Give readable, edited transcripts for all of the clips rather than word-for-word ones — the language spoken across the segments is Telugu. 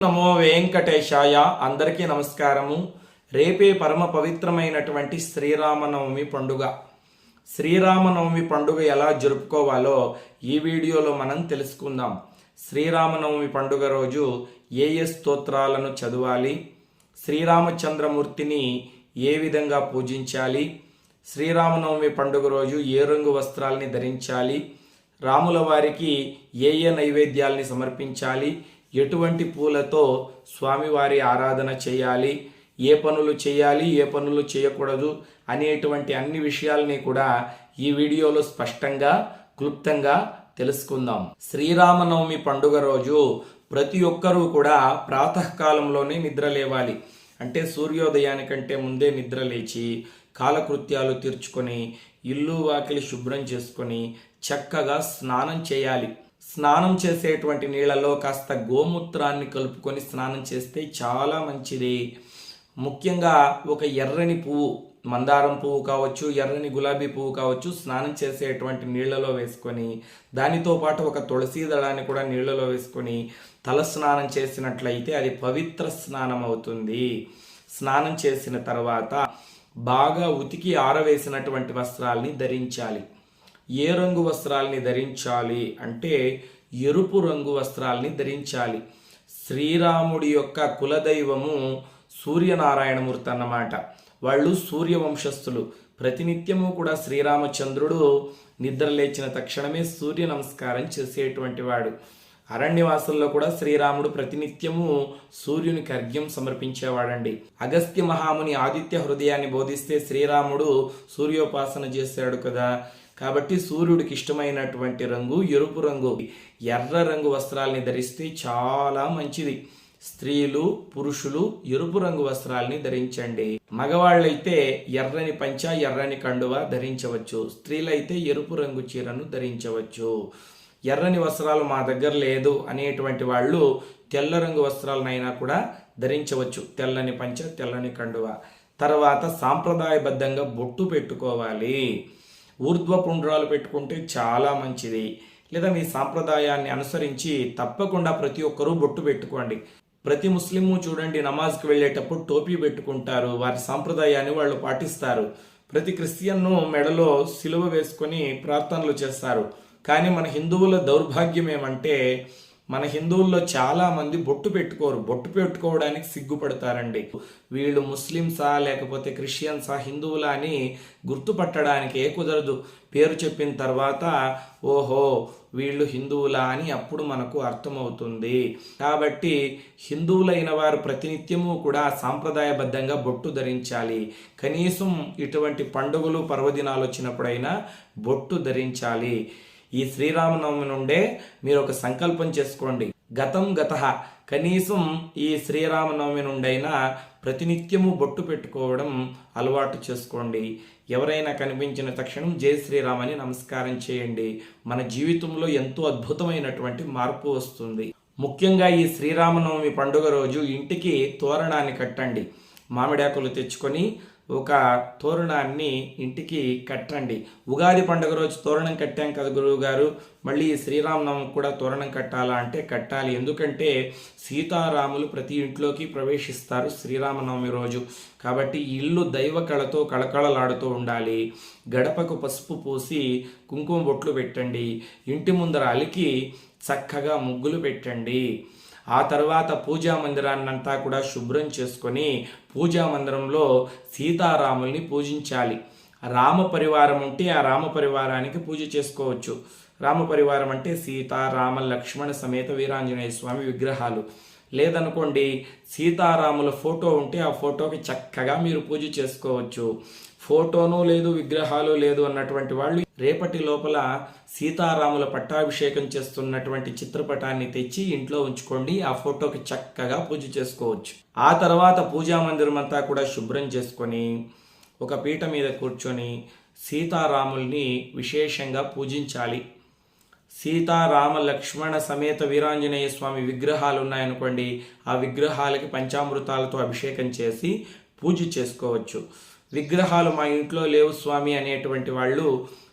నమో వెంకటేశాయ. అందరికీ నమస్కారము. రేపే పరమ పవిత్రమైనటువంటి శ్రీరామనవమి పండుగ. శ్రీరామనవమి పండుగ ఎలా జరుపుకోవాలో ఈ వీడియోలో మనం తెలుసుకుందాం. శ్రీరామనవమి పండుగ రోజు ఏ స్తోత్రాలను చదవాలి, శ్రీరామచంద్రమూర్తిని ఏ విధంగా పూజించాలి, శ్రీరామనవమి పండుగ రోజు ఏ రంగు వస్త్రాలని ధరించాలి, రాముల వారికి ఏ నైవేద్యాల్ని సమర్పించాలి, ఎటువంటి పూలతో స్వామివారి ఆరాధన చేయాలి, ఏ పనులు చేయాలి, ఏ పనులు చేయకూడదు అనేటువంటి అన్ని విషయాల్ని కూడా ఈ వీడియోలో స్పష్టంగా క్లుప్తంగా తెలుసుకుందాం. శ్రీరామనవమి పండుగ రోజు ప్రతి ఒక్కరూ కూడా ప్రాతకాలంలోనే నిద్ర లేవాలి. అంటే సూర్యోదయానికంటే ముందే నిద్ర లేచి కాలకృత్యాలు తీర్చుకొని ఇల్లు వాకిలి శుభ్రం చేసుకొని చక్కగా స్నానం చేయాలి. స్నానం చేసేటువంటి నీళ్ళలో కాస్త గోమూత్రాన్ని కలుపుకొని స్నానం చేస్తే చాలా మంచిది. ముఖ్యంగా ఒక ఎర్రని పువ్వు, మందారం పువ్వు కావచ్చు, ఎర్రని గులాబీ పువ్వు కావచ్చు, స్నానం చేసేటువంటి నీళ్లలో వేసుకొని దానితో పాటు ఒక తులసి దళాన్ని కూడా నీళ్లలో వేసుకొని తల స్నానం చేసినట్లయితే అది పవిత్ర స్నానం అవుతుంది. స్నానం చేసిన తర్వాత బాగా ఉతికి ఆరవేసినటువంటి వస్త్రాల్ని ధరించాలి. ఏ రంగు వస్త్రాలని ధరించాలి అంటే ఎరుపు రంగు వస్త్రాలని ధరించాలి. శ్రీరాముడి యొక్క కులదైవము సూర్యనారాయణమూర్తి అన్నమాట. వాళ్ళు సూర్యవంశస్థులు. ప్రతినిత్యము కూడా శ్రీరామచంద్రుడు నిద్ర లేచిన తక్షణమే సూర్య నమస్కారం చేసేటువంటి వాడు. అరణ్యవాసంలో కూడా శ్రీరాముడు ప్రతినిత్యము సూర్యునికి అర్ఘ్యం సమర్పించేవాడండి. అగస్త్య మహాముని ఆదిత్య హృదయాన్ని బోధిస్తే శ్రీరాముడు సూర్యోపాసన చేశాడు కదా. కాబట్టి సూర్యుడికి ఇష్టమైనటువంటి రంగు ఎరుపు రంగు. ఎర్ర రంగు వస్త్రాలని ధరిస్తే చాలా మంచిది. స్త్రీలు పురుషులు ఎరుపు రంగు వస్త్రాలని ధరించండి. మగవాళ్ళైతే ఎర్రని పంచ ఎర్రని కండువ ధరించవచ్చు. స్త్రీలైతే ఎరుపు రంగు చీరను ధరించవచ్చు. ఎర్రని వస్త్రాలు మా దగ్గర లేదు అనేటువంటి వాళ్ళు తెల్ల రంగు వస్త్రాలనైనా కూడా ధరించవచ్చు. తెల్లని పంచ తెల్లని కండువ. తర్వాత సాంప్రదాయబద్ధంగా బొట్టు పెట్టుకోవాలి. ఊర్ధ్వపుండ్రాలు పెట్టుకుంటే చాలా మంచిది. లేదా మీ సాంప్రదాయాన్ని అనుసరించి తప్పకుండా ప్రతి ఒక్కరూ బొట్టు పెట్టుకోండి. ప్రతి ముస్లిము చూడండి, నమాజ్కి వెళ్ళేటప్పుడు టోపీ పెట్టుకుంటారు. వారి సాంప్రదాయాన్ని వాళ్ళు పాటిస్తారు. ప్రతి క్రిస్టియన్ను మెడలో సిలువ వేసుకొని ప్రార్థనలు చేస్తారు. కానీ మన హిందువుల దౌర్భాగ్యం ఏమంటే మన హిందువుల్లో చాలా మంది బొట్టు పెట్టుకోరు. బొట్టు పెట్టుకోవడానికి సిగ్గుపడతారండి. వీళ్ళు ముస్లిమ్సా లేకపోతే క్రిస్టియన్సా హిందువులా అని గుర్తుపట్టడానికి కుదరదు. పేరు చెప్పిన తర్వాత ఓహో వీళ్ళు హిందువులా అని అప్పుడు మనకు అర్థమవుతుంది. కాబట్టి హిందువులైన వారు ప్రతినిత్యము కూడా సాంప్రదాయబద్ధంగా బొట్టు ధరించాలి. కనీసం ఇటువంటి పండుగలు పర్వదినాలు వచ్చినప్పుడైనా బొట్టు ధరించాలి. ఈ శ్రీరామనవమి నుండే మీరు ఒక సంకల్పం చేసుకోండి. గతం గతః కనీసం ఈ శ్రీరామనవమి నుండైనా ప్రతినిత్యము బొట్టు పెట్టుకోవడం అలవాటు చేసుకోండి. ఎవరైనా కనిపించిన తక్షణం జై శ్రీరామ్ అని నమస్కారం చేయండి. మన జీవితంలో ఎంతో అద్భుతమైనటువంటి మార్పు వస్తుంది. ముఖ్యంగా ఈ శ్రీరామనవమి పండుగ రోజు ఇంటికి తోరణాన్ని కట్టండి. మామిడాకులు తెచ్చుకొని ఒక తోరణాన్ని ఇంటికి కట్టండి. ఉగాది పండుగ రోజు తోరణం కట్టాం కదా గురువు గారు, మళ్ళీ శ్రీరామనవమి కూడా తోరణం కట్టాలా అంటే కట్టాలి. ఎందుకంటే సీతారాములు ప్రతి ఇంట్లోకి ప్రవేశిస్తారు శ్రీరామనవమి రోజు. కాబట్టి ఇల్లు దైవ కళతో కళకళలాడుతూ ఉండాలి. గడపకు పసుపు పూసి కుంకుమ బొట్లు పెట్టండి. ఇంటి ముందర అలికి చక్కగా ముగ్గులు పెట్టండి. ఆ తర్వాత పూజా మందిరాన్నంతా కూడా శుభ్రం చేసుకొని పూజా మందిరంలో సీతారాముల్ని పూజించాలి. రామ పరివారం ఉంటే ఆ రామ పరివారానికి పూజ చేసుకోవచ్చు. రామ పరివారం అంటే సీత రామ లక్ష్మణ సమేత వీరాంజనేయ స్వామి విగ్రహాలు. లేదనుకోండి సీతారాముల ఫోటో ఉంటే ఆ ఫోటోకి చక్కగా మీరు పూజ చేసుకోవచ్చు. ఫోటోను లేదు విగ్రహాలు లేదు అన్నటువంటి వాళ్ళు రేపటి లోపల సీతారాముల పట్టాభిషేకం చేస్తున్నటువంటి చిత్రపటాన్ని తెచ్చి ఇంట్లో ఉంచుకోండి. ఆ ఫోటోకి చక్కగా పూజ చేసుకోవచ్చు. ఆ తర్వాత పూజా మందిరం అంతా కూడా శుభ్రం చేసుకొని ఒక పీట మీద కూర్చొని సీతారాముల్ని విశేషంగా పూజించాలి. సీతారామ లక్ష్మణ సమేత వీరాంజనేయ స్వామి విగ్రహాలు ఉన్నాయనుకోండి, ఆ విగ్రహాలకి పంచామృతాలతో అభిషేకం చేసి పూజ చేసుకోవచ్చు. విగ్రహాలు మా ఇంట్లో లేవు స్వామి అనేటువంటి వాళ్ళు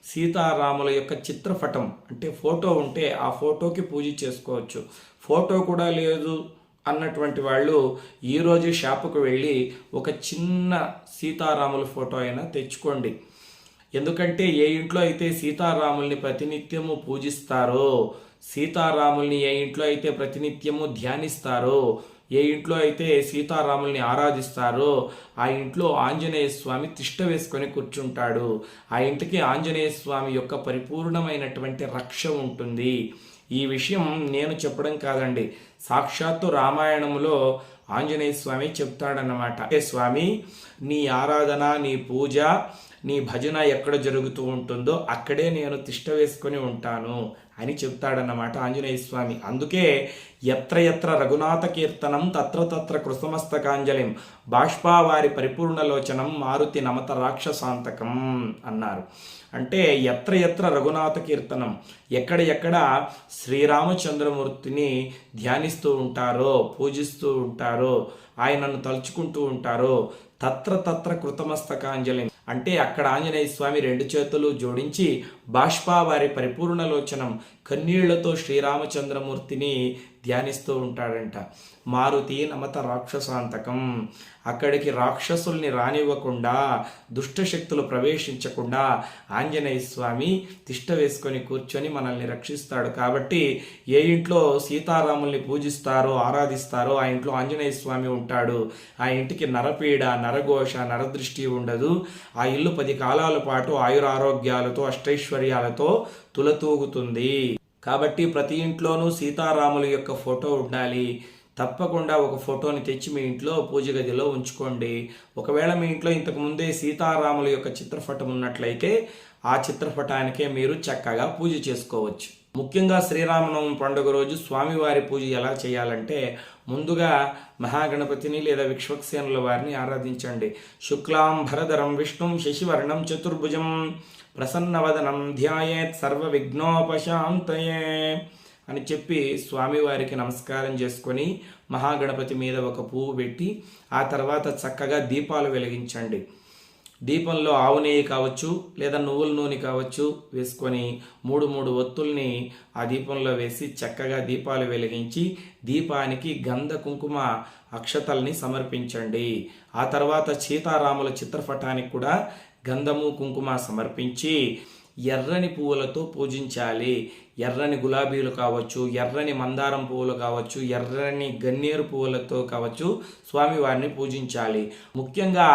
సీతారాముల యొక్క చిత్రపటం అంటే ఫోటో ఉంటే ఆ ఫోటోకి పూజ చేసుకోవచ్చు. ఫోటో కూడా లేదు అన్నటువంటి వాళ్ళు ఈరోజు షాపుకు వెళ్ళి ఒక చిన్న సీతారాముల ఫోటో అయినా తెచ్చుకోండి. ఎందుకంటే ఏ ఇంట్లో అయితే సీతారాముల్ని ప్రతినిత్యము పూజిస్తారో, సీతారాముల్ని ఏ ఇంట్లో అయితే ప్రతినిత్యము ధ్యానిస్తారో, ఏ ఇంట్లో అయితే సీతారాముల్ని ఆరాధిస్తారో ఆ ఇంట్లో ఆంజనేయ స్వామి తిష్ట వేసుకొని కూర్చుంటాడు. ఆ ఇంటికి ఆంజనేయ స్వామి యొక్క పరిపూర్ణమైనటువంటి రక్ష ఉంటుంది. ఈ విషయం నేను చెప్పడం కాదండి, సాక్షాత్తు రామాయణంలో ఆంజనేయ స్వామి చెప్తాడన్నమాట. స్వామి, నీ ఆరాధన, నీ పూజ, నీ భజన ఎక్కడ జరుగుతూ ఉంటుందో అక్కడే నేను తిష్ట వేసుకొని ఉంటాను అని చెప్తాడన్నమాట ఆంజనేయ స్వామి. అందుకే ఎత్ర ఎత్ర రఘునాథ కీర్తనం తత్ర తత్ర కృతమస్తకాంజలిం బాష్పావారి పరిపూర్ణలోచనం మారుతి నమత రాక్షసాంతకం అన్నారు. అంటే ఎత్ర ఎత్ర రఘునాథ కీర్తనం, ఎక్కడ శ్రీరామచంద్రమూర్తిని ధ్యానిస్తూ ఉంటారో, పూజిస్తూ ఉంటారో, ఆయనను తలుచుకుంటూ ఉంటారో తత్ర తత్ర కృతమస్తకాంజలి అంటే అక్కడ ఆంజనేయ స్వామి రెండు చేతులు జోడించి బాష్పావారి పరిపూర్ణలోచనం కన్నీళ్లతో శ్రీరామచంద్రమూర్తిని ధ్యానిస్తూ ఉంటాడంట. మారుతి నమత రాక్షసాంతకం, అక్కడికి రాక్షసుల్ని రానివ్వకుండా, దుష్టశక్తులు ప్రవేశించకుండా ఆంజనేయ స్వామి తిష్ట వేసుకొని కూర్చొని మనల్ని రక్షిస్తాడు. కాబట్టి ఏ ఇంట్లో సీతారాముల్ని పూజిస్తారో, ఆరాధిస్తారో ఆ ఇంట్లో ఆంజనేయ స్వామి ఉంటాడు. ఆ ఇంటికి నరపీడ, నరఘోష, నరదృష్టి ఉండదు. ఆ ఇల్లు 10 కాలాల పాటు ఆయురారోగ్యాలతో, అష్టైశ్వర్యాలతో తులతూగుతుంది. కాబట్టి ప్రతి ఇంట్లోనూ సీతారాముల యొక్క ఫోటో ఉండాలి. తప్పకుండా ఒక ఫోటోని తెచ్చి మీ ఇంట్లో పూజ గదిలో ఉంచుకోండి. ఒకవేళ మీ ఇంట్లో ఇంతకు ముందే సీతారాముల యొక్క చిత్రపటం ఉన్నట్లయితే ఆ చిత్రపటానికే మీరు చక్కగా పూజ చేసుకోవచ్చు. ముఖ్యంగా శ్రీరామనవమి పండుగ రోజు స్వామివారి పూజ ఎలా చేయాలంటే, ముందుగా మహాగణపతిని లేదా విశ్వక్సేనుల వారిని ఆరాధించండి. శుక్లాంబరధరం విష్ణుం శశివర్ణం చతుర్భుజం ప్రసన్నవదనం ధ్యాయేత్ సర్వ విఘ్నోపశాంతయే అని చెప్పి స్వామివారికి నమస్కారం చేసుకొని మహాగణపతి మీద ఒక పువ్వు పెట్టి ఆ తర్వాత చక్కగా దీపాలు వెలిగించండి. దీపంలో ఆవు నెయ్యి కావచ్చు లేదా నువ్వుల నూనె కావచ్చు వేసుకొని 3 ఒత్తుల్ని ఆ దీపంలో వేసి చక్కగా దీపాలు వెలిగించి దీపానికి గంధ కుంకుమ అక్షతల్ని సమర్పించండి. ఆ తర్వాత సీతారాముల చిత్రపటానికి కూడా గంధము కుంకుమ సమర్పించి ఎర్రని పువ్వులతో పూజించాలి. ఎర్రని గులాబీలు కావచ్చు, ఎర్రని మందారం పువ్వులు కావచ్చు, ఎర్రని గన్నేరు పువ్వులతో కావచ్చు స్వామివారిని పూజించాలి. ముఖ్యంగా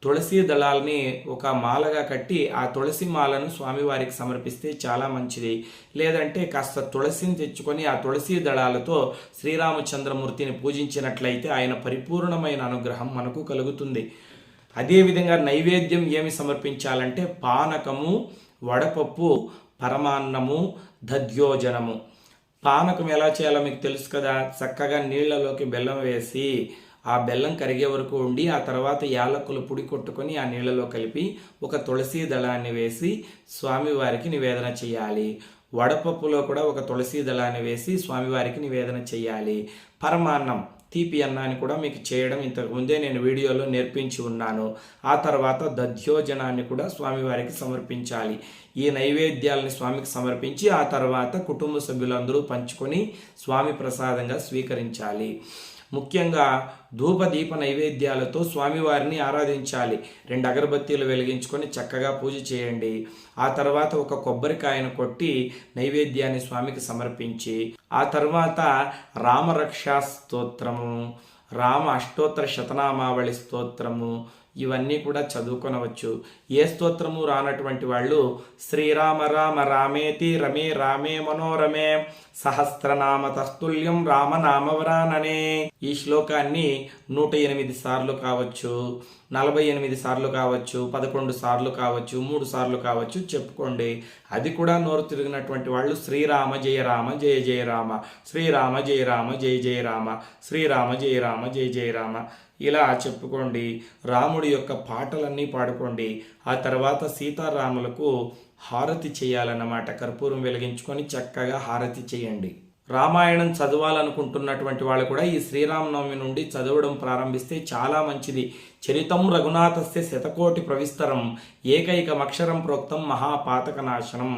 తులసి దళాలని ఒక మాలగా కట్టి ఆ తులసి మాలను స్వామివారికి సమర్పిస్తే చాలా మంచిది. లేదంటే కాస్త తులసిని తెచ్చుకొని ఆ తులసి దళాలతో శ్రీరామచంద్రమూర్తిని పూజించినట్లయితే ఆయన పరిపూర్ణమైన అనుగ్రహం మనకు కలుగుతుంది. అదేవిధంగా నైవేద్యం ఏమి సమర్పించాలంటే పానకము, వడపప్పు, పరమాన్నము, దధ్యోజనము. పానకం ఎలా చేయాలో మీకు తెలుసు కదా. చక్కగా నీళ్లలోకి బెల్లం వేసి ఆ బెల్లం కరిగే వరకు ఉండి ఆ తర్వాత యాలకులు పొడి కొట్టుకొని ఆ నీళ్లలో కలిపి ఒక తులసి దళాన్ని వేసి స్వామివారికి నివేదన చేయాలి. వడపప్పులో కూడా ఒక తులసి దళాన్ని వేసి స్వామివారికి నివేదన చేయాలి. పరమాన్నం, తీపి అన్నాన్ని కూడా మీకు చేయడం ఇంతకుముందే నేను వీడియోలో నేర్పించి ఉన్నాను. ఆ తర్వాత దధ్యోజనాన్ని కూడా స్వామివారికి సమర్పించాలి. ఈ నైవేద్యాలని స్వామికి సమర్పించి ఆ తర్వాత కుటుంబ సభ్యులందరూ పంచుకొని స్వామి ప్రసాదంగా స్వీకరించాలి. ముఖ్యంగా ధూపదీప నైవేద్యాలతో స్వామివారిని ఆరాధించాలి. 2 అగరబత్తీలు వెలిగించుకొని చక్కగా పూజ చేయండి. ఆ తర్వాత ఒక కొబ్బరికాయను కొట్టి నైవేద్యాన్ని స్వామికి సమర్పించి ఆ తర్వాత రామరక్షా స్తోత్రము, రామ అష్టోత్తర శతనామావళి స్తోత్రము ఇవన్నీ కూడా చదువుకొనవచ్చు. ఏ స్తోత్రము రానటువంటి వాళ్ళు శ్రీరామ రామ రామేతి రమే రామే మనోరమే సహస్రనామ తస్తుల్యం రామనామవరాననే ఈ శ్లోకాన్ని 108 సార్లు కావచ్చు, 48 సార్లు కావచ్చు, 11 సార్లు కావచ్చు, 3 సార్లు కావచ్చు చెప్పుకోండి. అది కూడా నోరు తిరిగినటువంటి వాళ్ళు శ్రీరామ జయ రామ జయ జయ రామ, శ్రీరామ జయ రామ జయ జయ రామ, శ్రీరామ జయ రామ జయ జయ రామ ఇలా చెప్పుకోండి. రాముడి యొక్క పాటలన్నీ పాడుకోండి. ఆ తర్వాత సీతారాములకు హారతి చేయాలన్నమాట. కర్పూరం వెలిగించుకొని చక్కగా హారతి చేయండి. రామాయణం చదవాలనుకుంటున్నటువంటి వాళ్ళు కూడా ఈ శ్రీరామనవమి నుండి చదవడం ప్రారంభిస్తే చాలా మంచిది. చరితం రఘునాథస్య శతకోటి ప్రవిస్తరం ఏకైకమక్షరం ప్రోక్తం మహాపాతక నాశనం.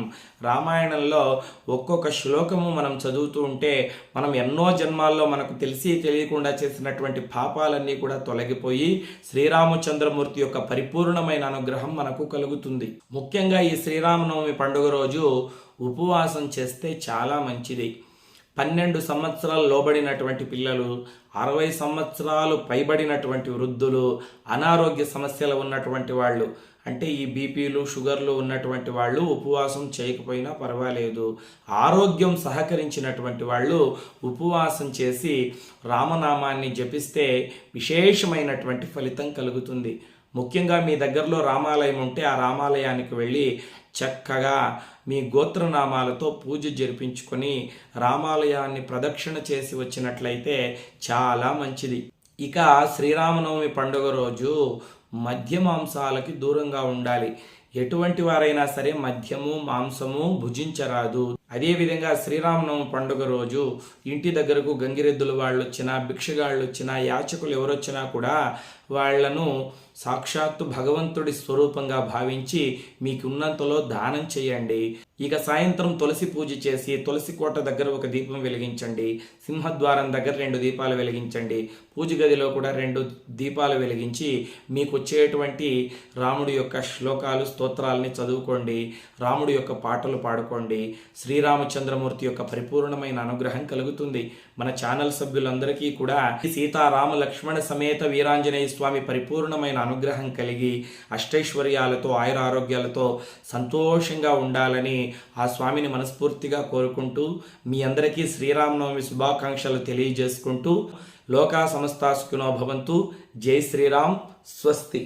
రామాయణంలో ఒక్కొక్క శ్లోకము మనం చదువుతూ ఉంటే మనం ఎన్నో జన్మాల్లో మనకు తెలిసి తెలియకుండా చేసినటువంటి పాపాలన్నీ కూడా తొలగిపోయి శ్రీరామచంద్రమూర్తి యొక్క పరిపూర్ణమైన అనుగ్రహం మనకు కలుగుతుంది. ముఖ్యంగా ఈ శ్రీరామనవమి పండుగ రోజు ఉపవాసం చేస్తే చాలా మంచిది. 12 సంవత్సరాలు లోబడినటువంటి పిల్లలు, 60 సంవత్సరాలు పైబడినటువంటి వృద్ధులు, అనారోగ్య సమస్యలు ఉన్నటువంటి వాళ్ళు, అంటే ఈ బీపీలు షుగర్లు ఉన్నటువంటి వాళ్ళు ఉపవాసం చేయకపోయినా పర్వాలేదు. ఆరోగ్యం సహకరించినటువంటి వాళ్ళు ఉపవాసం చేసి రామనామాన్ని జపిస్తే విశేషమైనటువంటి ఫలితం కలుగుతుంది. ముఖ్యంగా మీ దగ్గరలో రామాలయం ఉంటే ఆ రామాలయానికి వెళ్ళి చక్కగా మీ గోత్రనామాలతో పూజ జరిపించుకొని రామాలయాన్ని ప్రదక్షిణ చేసి వచ్చినట్లయితే చాలా మంచిది. ఇక శ్రీరామనవమి పండుగ రోజు మద్య మాంసాలకి దూరంగా ఉండాలి. ఎటువంటి వారైనా సరే మద్యము మాంసము భుజించరాదు. అదేవిధంగా శ్రీరామనవమి పండుగ రోజు ఇంటి దగ్గరకు గంగిరెద్దులు వాళ్ళు వచ్చినా, భిక్షగాళ్ళు వచ్చినా, యాచకులు ఎవరొచ్చినా కూడా వాళ్లను సాక్షాత్తు భగవంతుడి స్వరూపంగా భావించి మీకున్నంతలో దానం చేయండి. ఇక సాయంత్రం తులసి పూజ చేసి తులసి కోట దగ్గర ఒక దీపం వెలిగించండి. సింహద్వారం దగ్గర 2 దీపాలు వెలిగించండి. పూజ గదిలో కూడా 2 దీపాలు వెలిగించి మీకు వచ్చేటువంటి రాముడి యొక్క శ్లోకాలు స్తోత్రాలని చదువుకోండి. రాముడి యొక్క పాటలు పాడుకోండి. శ్రీరామచంద్రమూర్తి యొక్క పరిపూర్ణమైన అనుగ్రహం కలుగుతుంది. మన ఛానల్ సభ్యులందరికీ కూడా సీతారామ లక్ష్మణ సమేత వీరాంజనేయ స్వామి పరిపూర్ణమైన అనుగ్రహం కలిగి అష్టైశ్వర్యాలతో ఆయురారోగ్యాలతో సంతోషంగా ఉండాలని ఆ స్వామిని మనస్ఫూర్తిగా కోరుకుంటూ మీ అందరికీ శ్రీరామనవమి శుభాకాంక్షలు తెలియజేసుకుంటూ లోకా సమస్తా సుఖినో భవంతు. జై శ్రీరామ్. స్వస్తి.